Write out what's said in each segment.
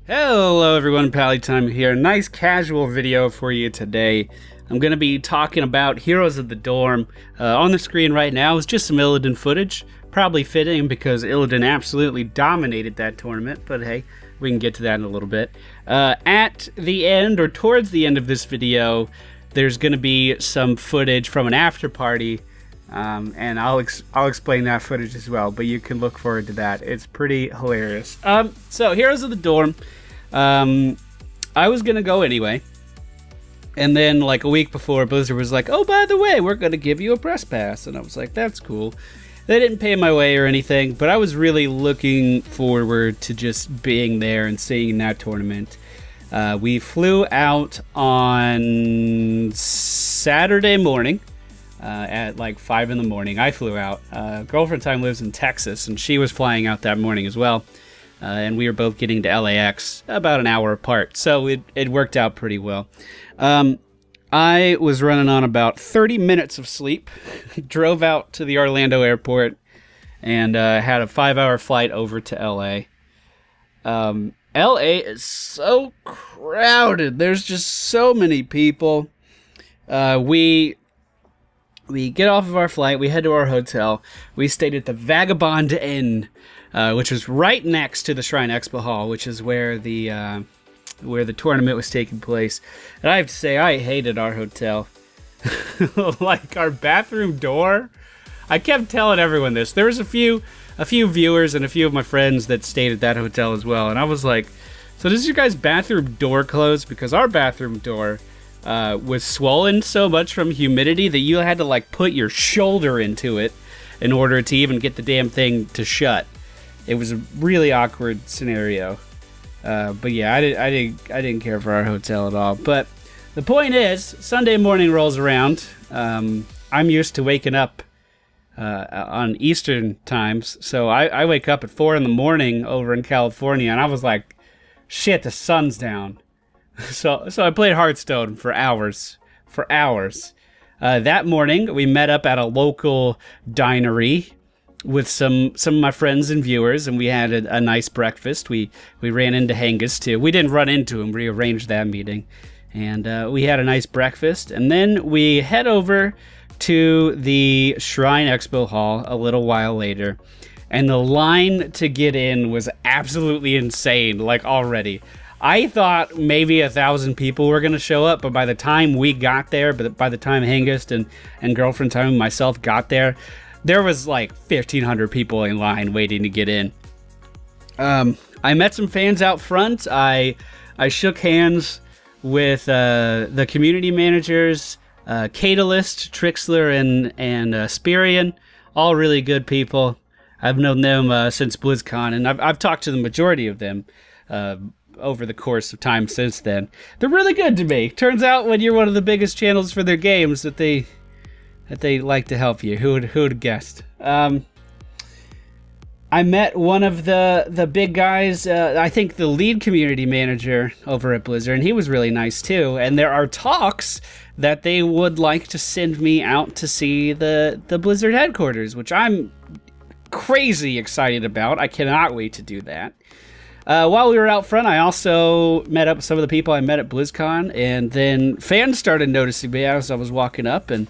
Hello everyone, Pallytime here. Nice casual video for you today. I'm going to be talking about Heroes of the Dorm. On the screen right now is just some Illidan footage. Probably fitting because Illidan absolutely dominated that tournament, but hey, we can get to that in a little bit. At the end, or towards the end of this video, there's going to be some footage from an after party, and I'll explain that footage as well, but you can look forward to that. It's pretty hilarious. So Heroes of the Dorm, I was gonna go anyway, and then like a week before, Blizzard was like, oh, by the way, we're gonna give you a press pass, and I was like, that's cool. They didn't pay my way or anything, but I was really looking forward to just being there and seeing that tournament. We flew out on Saturday morning at like 5 in the morning. I flew out. Girlfriend time lives in Texas, and she was flying out that morning as well. And we were both getting to LAX about an hour apart, so it worked out pretty well. I was running on about 30 minutes of sleep, drove out to the Orlando airport, and had a 5-hour flight over to LA. LA is so crowded. There's just so many people. We get off of our flight, we head to our hotel. We stayed at the Vagabond Inn, which was right next to the Shrine Expo Hall, which is where the tournament was taking place. And I have to say, I hated our hotel. Like our bathroom door. I kept telling everyone this. There was a few viewers and a few of my friends that stayed at that hotel as well, and I was like, so does your guys' bathroom door close? Because our bathroom door was swollen so much from humidity that you had to like put your shoulder into it in order to even get the damn thing to shut. It was a really awkward scenario, but yeah, I didn't care for our hotel at all. But the point is, Sunday morning rolls around. I'm used to waking up on Eastern times, so I wake up at 4 in the morning over in California, and I was like, shit, the sun's down. So I played Hearthstone for hours. That morning, we met up at a local dinery with some of my friends and viewers, and we had a nice breakfast. We ran into Hengist too. We didn't run into him. We arranged that meeting, and we had a nice breakfast. And then we head over to the Shrine Expo Hall a little while later, and the line to get in was absolutely insane. Like already, I thought maybe 1,000 people were gonna show up, but by the time we got there, by the time Hengist and Girlfriend Time and myself got there, there was like 1,500 people in line waiting to get in. I met some fans out front. I shook hands with the community managers, Catalyst, Trixler, and Spirian. All really good people. I've known them since BlizzCon, and I've talked to the majority of them over the course of time since then. They're really good to me. Turns out when you're one of the biggest channels for their games that they like to help you. Who would have guessed? I met one of the big guys, I think the lead community manager over at Blizzard, and he was really nice too. And there are talks that they would like to send me out to see the Blizzard headquarters, which I'm crazy excited about. I cannot wait to do that. While we were out front, I also met up with some of the people I met at BlizzCon, and then fans started noticing me as I was walking up, and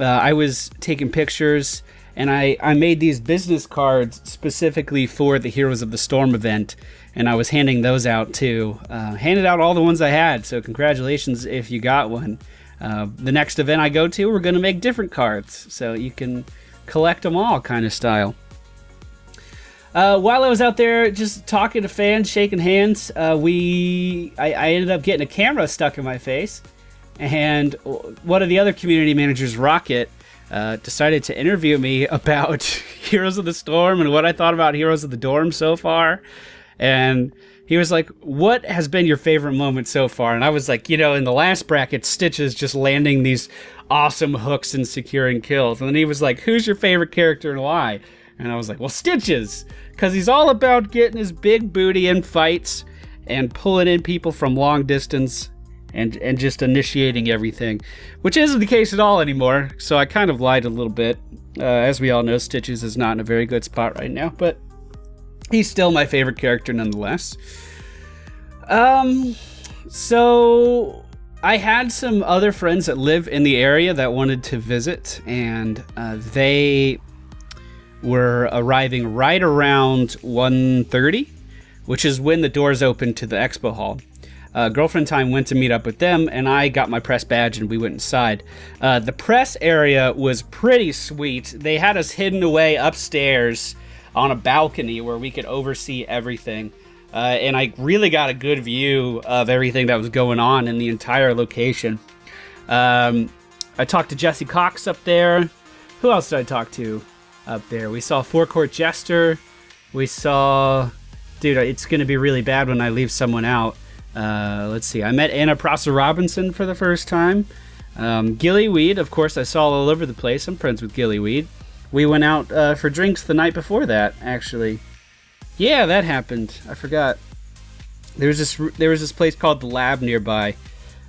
I was taking pictures, and I made these business cards specifically for the Heroes of the Storm event, and I was handing those out too. Handed out all the ones I had, so congratulations if you got one. The next event I go to, we're going to make different cards, so you can collect them all kind of style. While I was out there just talking to fans, shaking hands, I ended up getting a camera stuck in my face. And one of the other community managers, Rocket, decided to interview me about Heroes of the Storm and what I thought about Heroes of the Dorm so far. And he was like, what has been your favorite moment so far? And I was like, you know, in the last bracket, Stitches just landing these awesome hooks and securing kills. And then he was like, who's your favorite character and why? And I was like, well, Stitches, because he's all about getting his big booty in fights and pulling in people from long distance and just initiating everything, which isn't the case at all anymore. So I kind of lied a little bit. As we all know, Stitches is not in a very good spot right now, but he's still my favorite character nonetheless. So I had some other friends that live in the area that wanted to visit, and they were arriving right around 1:30, which is when the doors opened to the Expo Hall. Girlfriend Time went to meet up with them, and I got my press badge and we went inside. The press area was pretty sweet. They had us hidden away upstairs on a balcony where we could oversee everything. And I really got a good view of everything that was going on in the entire location. I talked to Jesse Cox up there. Who else did I talk to up there? We saw Forecourt Jester. We saw... Dude, it's going to be really bad when I leave someone out. Let's see. I met Anna Prosser Robinson for the first time. Gillyweed, of course, I saw all over the place. I'm friends with Gillyweed. We went out for drinks the night before that, actually. Yeah, that happened. I forgot. There was this place called The Lab nearby.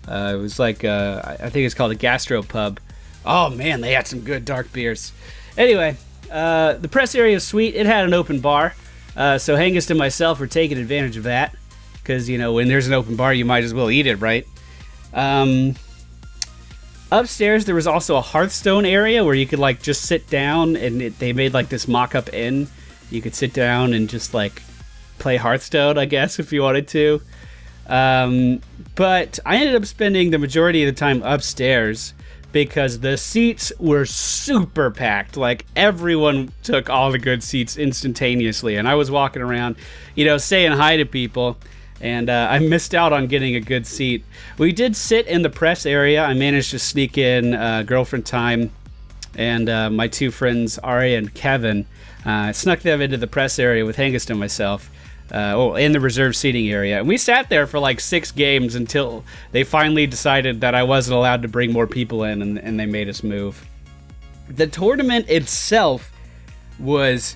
It was like I think it's called a gastro pub. Oh man, they had some good dark beers. Anyway, the press area is sweet. It had an open bar, so Hengist and myself were taking advantage of that. Because, you know, when there's an open bar, you might as well eat it, right? Upstairs, there was also a Hearthstone area where you could, like, just sit down, and they made, like, this mock-up inn. You could sit down and just, like, play Hearthstone, I guess, if you wanted to. But I ended up spending the majority of the time upstairs because the seats were super packed. Like, everyone took all the good seats instantaneously, and I was walking around, you know, saying hi to people. And I missed out on getting a good seat. We did sit in the press area. I managed to sneak in Girlfriend Time and my two friends, Ari and Kevin. I snuck them into the press area with Hengist and myself. In the reserved seating area. And we sat there for like 6 games until they finally decided that I wasn't allowed to bring more people in, and they made us move. The tournament itself was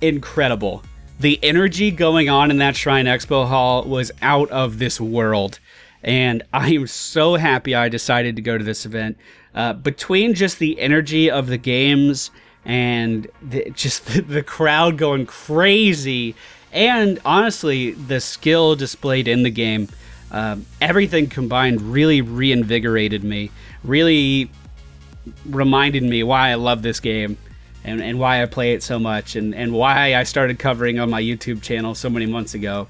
incredible. The energy going on in that Shrine Expo Hall was out of this world, and I am so happy I decided to go to this event. Between just the energy of the games and the crowd going crazy, and honestly, the skill displayed in the game, everything combined really reinvigorated me, really reminded me why I love this game. And why I play it so much, and why I started covering on my YouTube channel so many months ago.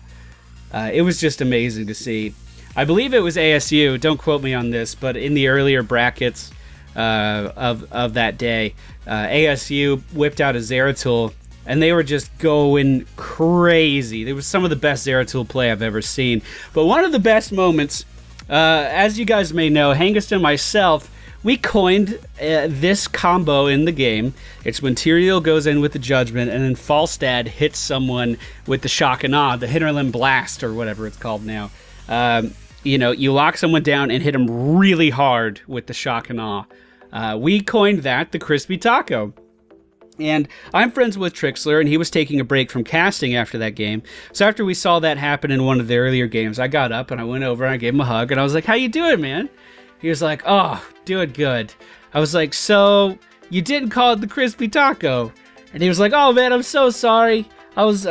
It was just amazing to see. I believe it was ASU, don't quote me on this, but in the earlier brackets of that day, ASU whipped out a Zeratul, and they were just going crazy. It was some of the best Zeratul play I've ever seen. But one of the best moments, as you guys may know, Hengist and myself, we coined this combo in the game. It's when Tyrael goes in with the Judgment, and then Falstad hits someone with the Shock and Awe, the Hinterland Blast, or whatever it's called now. You know, you lock someone down and hit them really hard with the Shock and Awe. We coined that the Crispy Taco. And I'm friends with Trixler, and he was taking a break from casting after that game. So after we saw that happen in one of the earlier games, I got up and I went over and I gave him a hug, and I was like, "How you doing, man?" He was like, "Oh, doing good." I was like, "So, you didn't call it the Crispy Taco?" And he was like, "Oh man, I'm so sorry. I was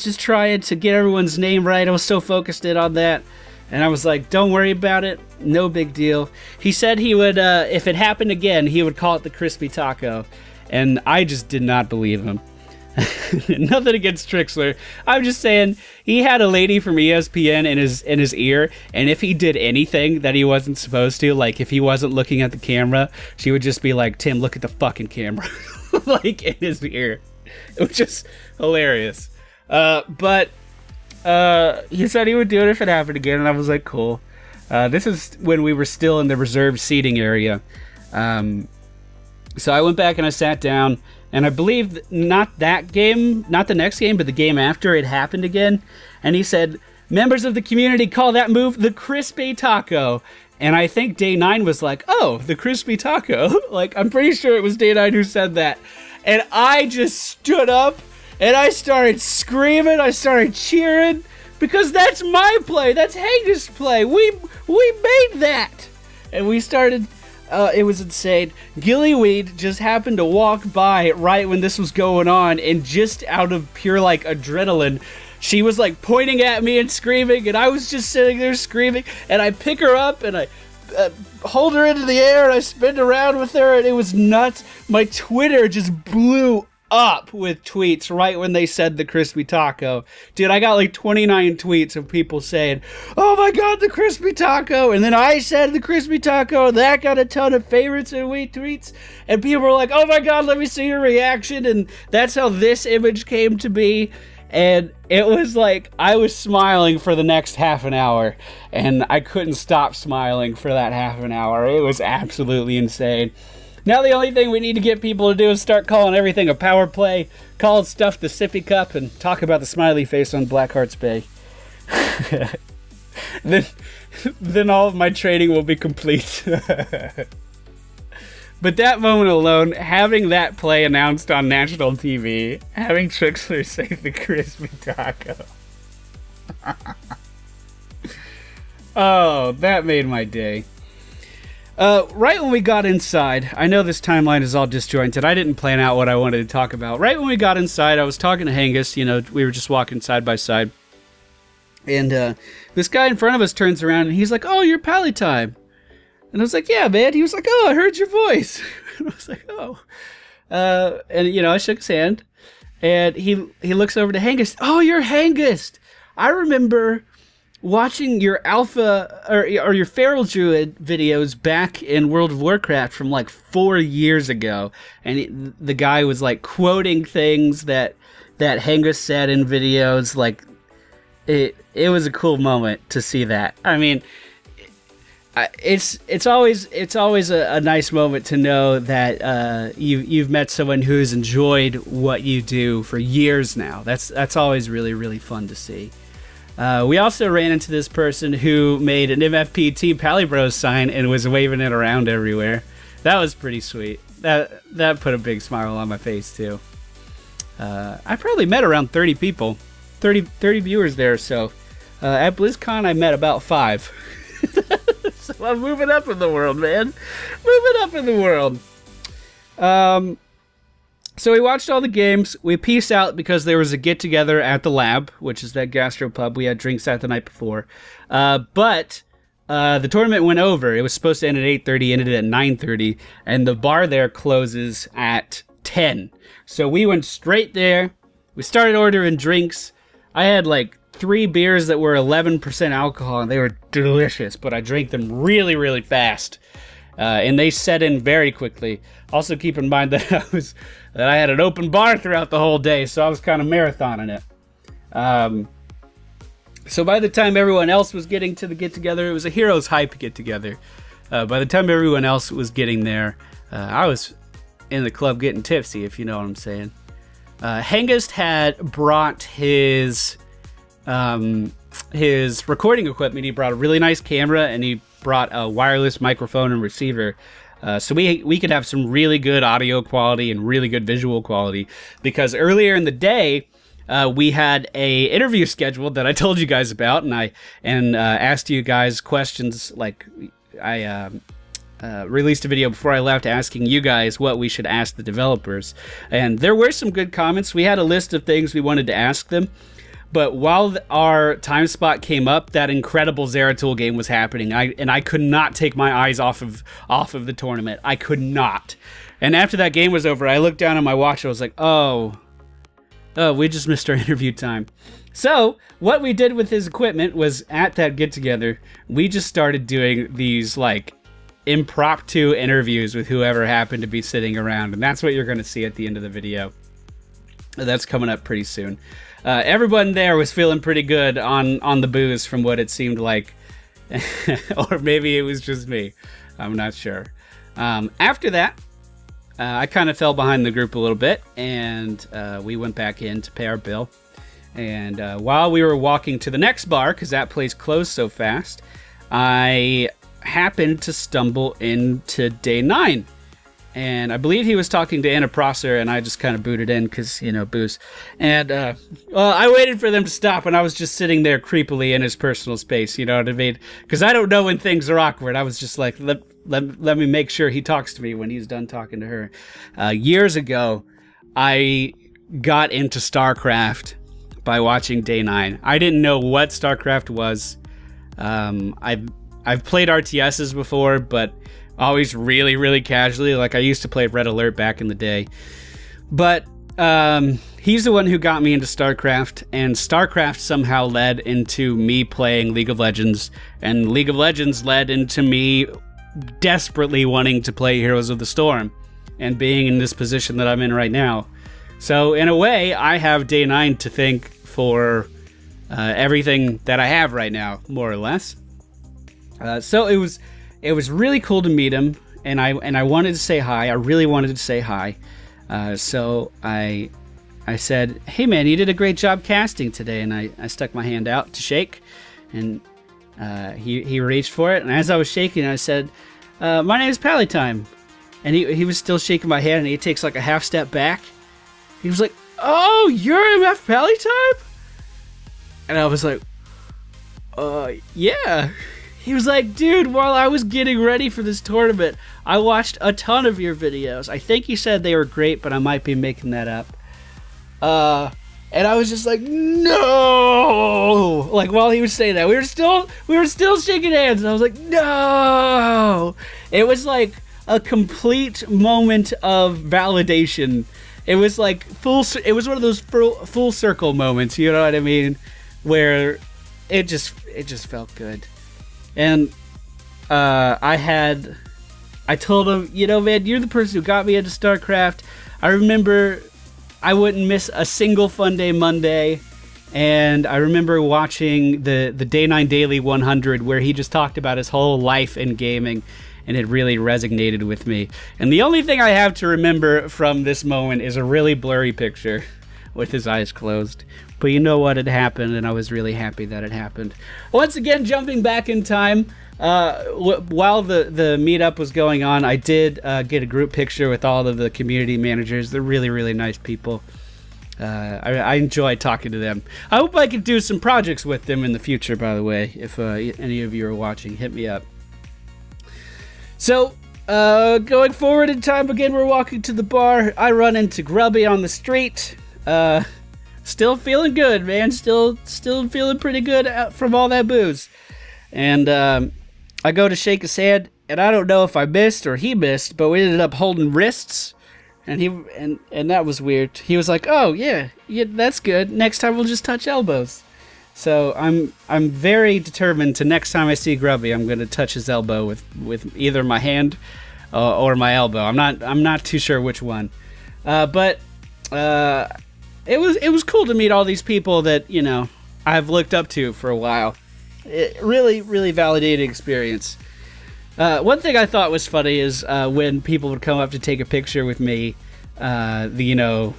just trying to get everyone's name right. I was so focused in on that." And I was like, "Don't worry about it. No big deal." He said he would, if it happened again, he would call it the Crispy Taco. And I just did not believe him. Nothing against Trixler. I'm just saying, he had a lady from ESPN in his ear, and if he did anything that he wasn't supposed to, like if he wasn't looking at the camera, she would just be like, "Tim, look at the fucking camera." Like in his ear. It was just hilarious. But he said he would do it if it happened again, and I was like, cool. This is when we were still in the reserved seating area. So I went back and I sat down, and I believe not that game, not the next game, but the game after, it happened again. And he said, "Members of the community call that move the Crispy Taco." And I think Day 9 was like, "Oh, the Crispy Taco." Like, I'm pretty sure it was Day 9 who said that. And I just stood up and I started screaming, I started cheering, because that's my play, that's Hengist's play. We made that. And we started... it was insane. Gillyweed just happened to walk by right when this was going on, and just out of pure, like, adrenaline, she was like pointing at me and screaming, and I was just sitting there screaming, and I pick her up and I hold her into the air and I spin around with her, and it was nuts. My Twitter just blew up with tweets right when they said the crispy taco. Dude, I got like 29 tweets of people saying, oh my god, the crispy taco, and then I said the crispy taco, and that got a ton of favorites and retweets, and people were like, oh my god, let me see your reaction, and that's how this image came to be. And it was like, I was smiling for the next half an hour, and I couldn't stop smiling for that half an hour. It was absolutely insane. Now the only thing we need to get people to do is start calling everything a power play, call stuff the sippy cup, and talk about the smiley face on Blackheart's Bay. then all of my training will be complete. But that moment alone, having that play announced on national TV, having Trixler say the crispy taco. Oh, that made my day. Right when we got inside, I know this timeline is all disjointed. I didn't plan out what I wanted to talk about. Right when we got inside, I was talking to Hengist. You know, we were just walking side by side. And this guy in front of us turns around and he's like, oh, you're Pallytime. And I was like, yeah, man. He was like, oh, I heard your voice. And I was like, oh. And, you know, I shook his hand. And he looks over to Hengist. Oh, you're Hengist. I remember watching your alpha or your feral druid videos back in World of Warcraft from like 4 years ago, and the guy was like quoting things that Hengist said in videos. Like it was a cool moment to see that. I mean, it's always a nice moment to know that you've met someone who's enjoyed what you do for years now. That's always really fun to see. We also ran into this person who made an MFPT Pally Bros sign and was waving it around everywhere. That was pretty sweet. That put a big smile on my face too. I probably met around 30 people, 30 viewers there. So at BlizzCon I met about 5. So I'm moving up in the world, man. Moving up in the world. So we watched all the games. We peaced out because there was a get-together at the lab, which is that gastro pub. We had drinks at the night before. But the tournament went over. It was supposed to end at 8:30, ended at 9:30, and the bar there closes at 10. So we went straight there. We started ordering drinks. I had like 3 beers that were 11% alcohol, and they were delicious, but I drank them really fast. And they set in very quickly. Also keep in mind that I had an open bar throughout the whole day, so I was kind of marathoning it. So by the time everyone else was getting to the get-together, it was a Heroes Hype get-together. By the time everyone else was getting there, I was in the club getting tipsy, if you know what I'm saying. Hengist had brought his recording equipment. He brought a really nice camera, and he brought a wireless microphone and receiver. So we could have some really good audio quality and really good visual quality, because earlier in the day we had a interview scheduled that I told you guys about, and I asked you guys questions. Like I released a video before I left asking you guys what we should ask the developers, and there were some good comments. We had a list of things we wanted to ask them. But while our time spot came up, that incredible Zeratul game was happening. I could not take my eyes off of the tournament. I could not. And after that game was over, I looked down at my watch. I was like, oh, we just missed our interview time. So what we did with his equipment was, at that get-together, we just started doing these like impromptu interviews with whoever happened to be sitting around. And that's what you're going to see at the end of the video. That's coming up pretty soon. Everyone there was feeling pretty good on the booze, from what it seemed like. Or maybe it was just me. I'm not sure. After that, I kind of fell behind the group a little bit, and we went back in to pay our bill. And while we were walking to the next bar, because that place closed so fast, I happened to stumble into day 9. And I believe he was talking to Anna Prosser, and I just kind of booted in because, you know, booze. And well, I waited for them to stop, and I was just sitting there creepily in his personal space, you know what I mean? Because I don't know when things are awkward. I was just like, let me make sure he talks to me when he's done talking to her. Years ago, I got into StarCraft by watching Day 9. I didn't know what StarCraft was. I've played RTSs before, but always really, really casually. Like I used to play Red Alert back in the day. But he's the one who got me into StarCraft, and StarCraft somehow led into me playing League of Legends, and League of Legends led into me desperately wanting to play Heroes of the Storm and being in this position that I'm in right now. So in a way, I have Day 9 to thank for everything that I have right now, more or less. So it was really cool to meet him, and I wanted to say hi. I really wanted to say hi. So I said, "Hey man, you did a great job casting today," and I stuck my hand out to shake, and he reached for it, and as I was shaking, I said, "My name is PallyTime," and he was still shaking my hand, and he takes like a half step back. He was like, "Oh, you're MFPallytime?" And I was like, yeah." He was like, "Dude, while I was getting ready for this tournament, I watched a ton of your videos. I think you said they were great, but I might be making that up." And I was just like, "No!" Like while he was saying that, we were still shaking hands, and I was like, "No!" It was like a complete moment of validation. It was like it was one of those full circle moments, you know what I mean, where it just felt good. And I told him, "You know, man, you're the person who got me into StarCraft. I remember I wouldn't miss a single Fun Day Monday, and I remember watching the Day 9 Daily 100 where he just talked about his whole life in gaming, and it really resonated with me. And the only thing I have to remember from this moment is a really blurry picture with his eyes closed. But you know what had happened, and I was really happy that it happened." Once again, jumping back in time, while the meetup was going on, I did get a group picture with all of the community managers. They're really, really nice people. I enjoy talking to them. I hope I could do some projects with them in the future, by the way. If any of you are watching, hit me up. So, going forward in time, again, we're walking to the bar. I run into Grubby on the street. Still feeling good, man. Still feeling pretty good from all that booze. And I go to shake his hand, and I don't know if I missed or he missed, but we ended up holding wrists, and that was weird. He was like, "Oh yeah, that's good. Next time we'll just touch elbows." So I'm very determined to next time I see Grubby, I'm gonna touch his elbow with either my hand or my elbow. I'm not too sure which one, but it was cool to meet all these people that, you know, I've looked up to for a while. It really, really validating experience. One thing I thought was funny is when people would come up to take a picture with me, they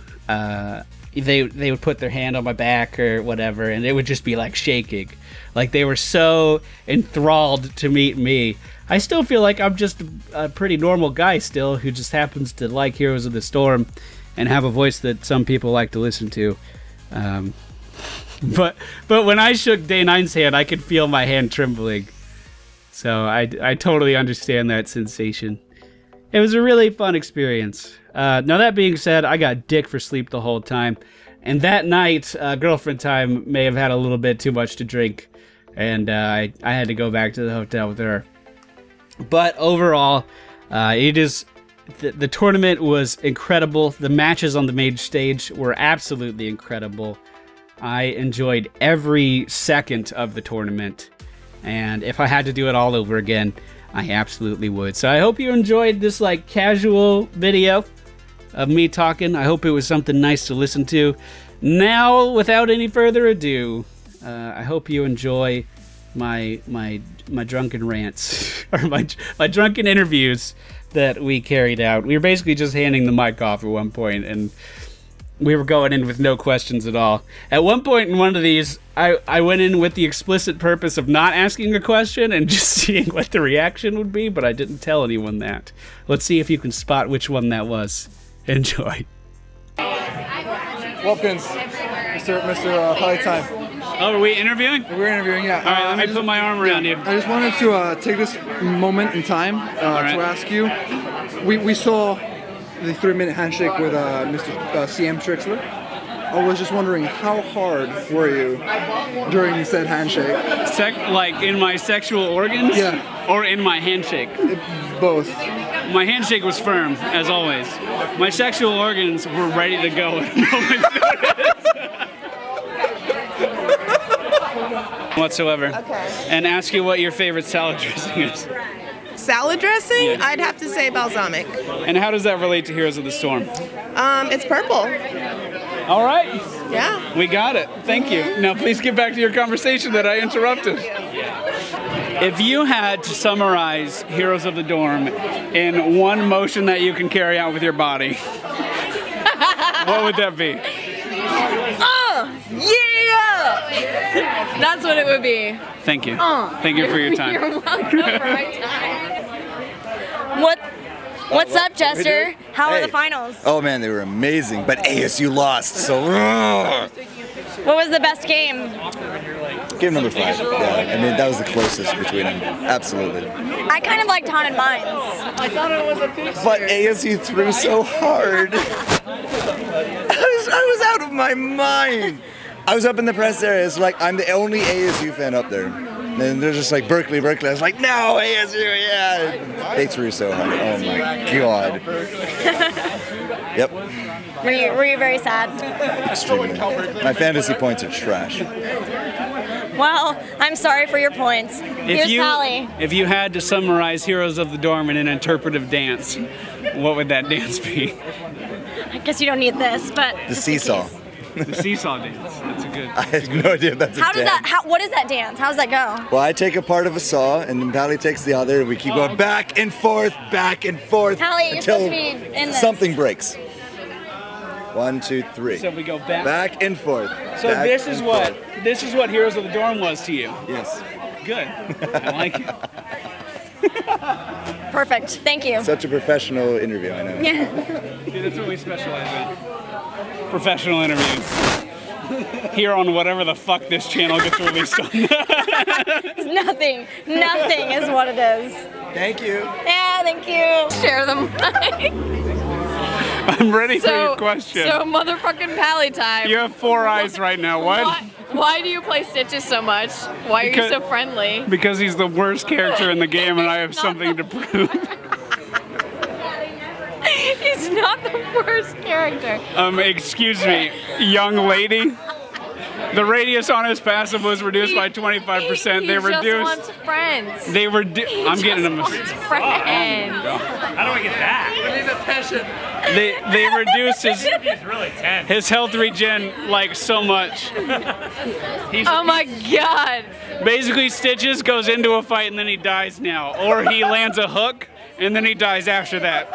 would put their hand on my back or whatever, and it would just be like shaking. Like they were so enthralled to meet me. I still feel like I'm just a pretty normal guy still who just happens to like Heroes of the Storm and have a voice that some people like to listen to. But when I shook Day 9's hand, I could feel my hand trembling. So I totally understand that sensation. It was a really fun experience. Now that being said, I got dick for sleep the whole time. And that night, girlfriend time may have had a little bit too much to drink. And I had to go back to the hotel with her. But overall, the tournament was incredible. The matches on the main stage were absolutely incredible. I enjoyed every second of the tournament, and if I had to do it all over again, I absolutely would. So I hope you enjoyed this like casual video of me talking. I hope it was something nice to listen to. Now, without any further ado, I hope you enjoy my drunken rants or my drunken interviews that we carried out. We were basically just handing the mic off at one point, and we were going in with no questions at all. At one point in one of these, I went in with the explicit purpose of not asking a question and just seeing what the reaction would be, but I didn't tell anyone that. Let's see if you can spot which one that was. Enjoy. Welkins, Mr. PallyTime. Oh, are we interviewing? We're interviewing, yeah. All right, let me put my arm around you. I just wanted to take this moment in time to ask you. We saw the 3-minute handshake with Mr. CM Trixler. I was just wondering, how hard were you during said handshake? Like in my sexual organs? Yeah. Or in my handshake? Both. My handshake was firm, as always. My sexual organs were ready to go at a moment's notice. Whatsoever. Okay. And ask you what your favorite salad dressing is. Salad dressing? Yeah. I'd have to say balsamic. And how does that relate to Heroes of the Storm? It's purple. All right. Yeah. We got it. Thank you. Now please get back to your conversation that I interrupted. If you had to summarize Heroes of the Dorm in one motion that you can carry out with your body, what would that be? Yeah! That's what it would be. Thank you. Thank you for your time. You're welcome for my time. What's up, Jester? How are the finals? Oh man, they were amazing, but ASU lost, so... What was the best game? Game number 5, yeah. I mean, that was the closest between them, absolutely. I kind of liked Haunted Mines. I thought it was a picture. But ASU threw so hard. I was out of my mind. I was up in the press area, it's like, I'm the only ASU fan up there. And they're just like, Berkeley. I was like, no, ASU, yeah. They threw so hard, oh my God. Yep. Were you very sad? Extremely. My fantasy points are trash. Well, I'm sorry for your points. Here's Pally. If you had to summarize Heroes of the Dorm in an interpretive dance, what would that dance be? I guess you don't need this, but... The seesaw. The seesaw dance. That's a good... I had no idea that's a dance. What is that dance? How does that go? Well, I take a part of a saw, and then Pally takes the other, and we keep going back and forth, Pally, you're supposed to be in this. Something breaks. 1, 2, 3. So we go back. Back and forth. So this is what Heroes of the Dorm was to you. Yes. Good. I like it. Perfect. Thank you. Such a professional interview, I know. Yeah. See, that's what we specialize in. Professional interviews. Here on whatever the fuck this channel gets released on. Nothing is what it is. Thank you. Yeah, thank you. Share them. I'm ready for your question. So motherfucking Pally time. You have 4 eyes right now. What? Why do you play Stitches so much? Why are you so friendly? Because he's the worst character in the game and I have something to prove. He's not the worst character. Excuse me, young lady. The radius on his passive was reduced by 25%. He They reduced. just wants friends. They were. I'm getting them. Friends. How do I get that? I need attention. They reduced It's really tense. his health regen like so much. Oh my God. Basically, Stitches goes into a fight and then he dies now, or he lands a hook and then he dies after that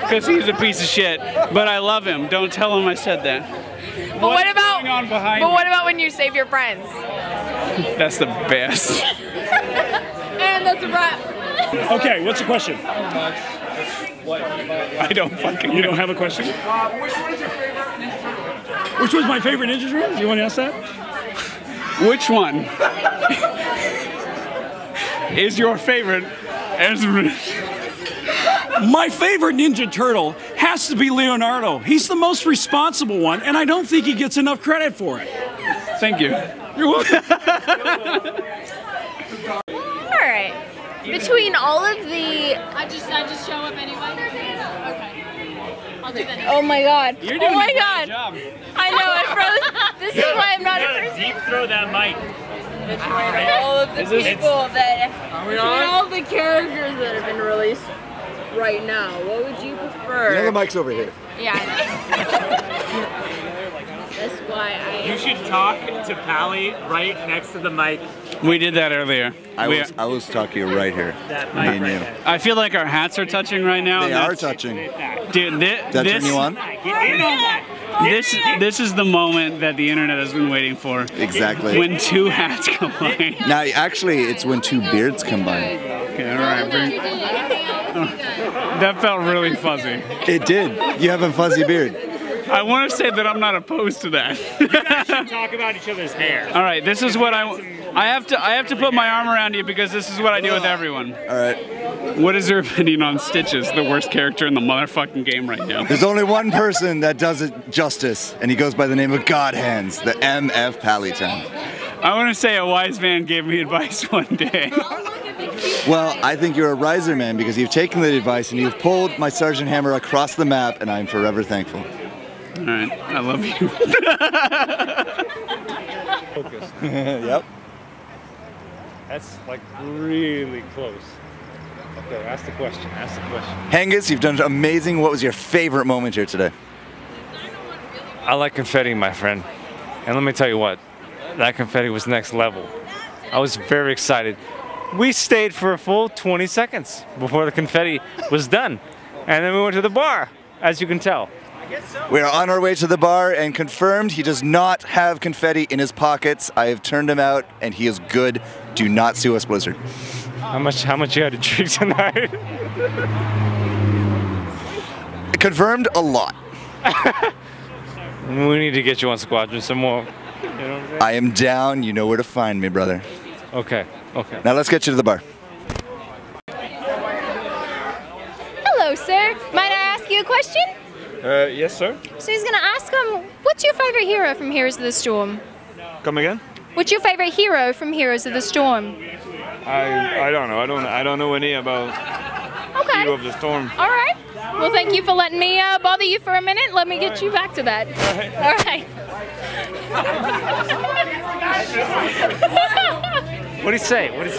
because he's a piece of shit. But I love him. Don't tell him I said that. But what about when you save your friends? That's the best. And that's a wrap. Okay, what's the question? I don't fucking know. You don't have a question? Which was my favorite Ninja Turtle? You want to ask that? Which one is your favorite? My favorite Ninja Turtle has to be Leonardo. He's the most responsible one, and I don't think he gets enough credit for it. Thank you. You're welcome. All right. Between all of the... I just show up anyway? Okay. I'll do that. Oh my God. You're doing Oh my a great God. job. I know, I froze. This is why I'm not a person. Deep throw that mic. All of the people that... Between all of the characters that have been released right now, what would you prefer? You know the mic's over here. Yeah, I know. That's why You should talk to Pally right next to the mic. We did that earlier. I was talking right here. That Me mic and right you. there. I feel like our hats are touching right now. They and are that's- touching. Dude, That turn you on? Get in on that. this is the moment that the internet has been waiting for. Exactly. When 2 hats combine. Now, actually, it's when 2 beards combine. Okay, all right. That felt really fuzzy. It did. You have a fuzzy beard. I want to say that I'm not opposed to that. You guys should talk about each other's hair. All right, this is what I have to put my arm around you because this is what I do with everyone. All right. What is your opinion on Stitches, the worst character in the motherfucking game right now? There's only one person that does it justice, and he goes by the name of God Hands, the MFPallytime. I want to say a wise man gave me advice one day. Well, I think you're a riser man because you've taken the advice and you've pulled my Sergeant Hammer across the map, and I'm forever thankful. All right, I love you. Focus. Yep. That's like really close. Okay, ask the question. Ask the question. Hengus, you've done amazing. What was your favorite moment here today? I like confetti, my friend. And let me tell you what, that confetti was next level. I was very excited. We stayed for a full 20 seconds before the confetti was done. And then we went to the bar, as you can tell. We are on our way to the bar, and confirmed he does not have confetti in his pockets. I have turned him out, and he is good. Do not sue us, Blizzard. How much you had to drink tonight? Confirmed a lot. We need to get you on Squadron some more. You know what I'm saying? I am down. You know where to find me, brother. Okay, okay. Now let's get you to the bar. Hello, sir. Might I ask you a question? Yes, sir. So he's gonna ask him, what's your favorite hero from Heroes of the Storm? Come again? What's your favorite hero from Heroes of the Storm? I don't know. I don't know any about Okay. Hero of the Storm. All right. Well, thank you for letting me bother you for a minute. Let me get you back to that. All right. What do you say? What do you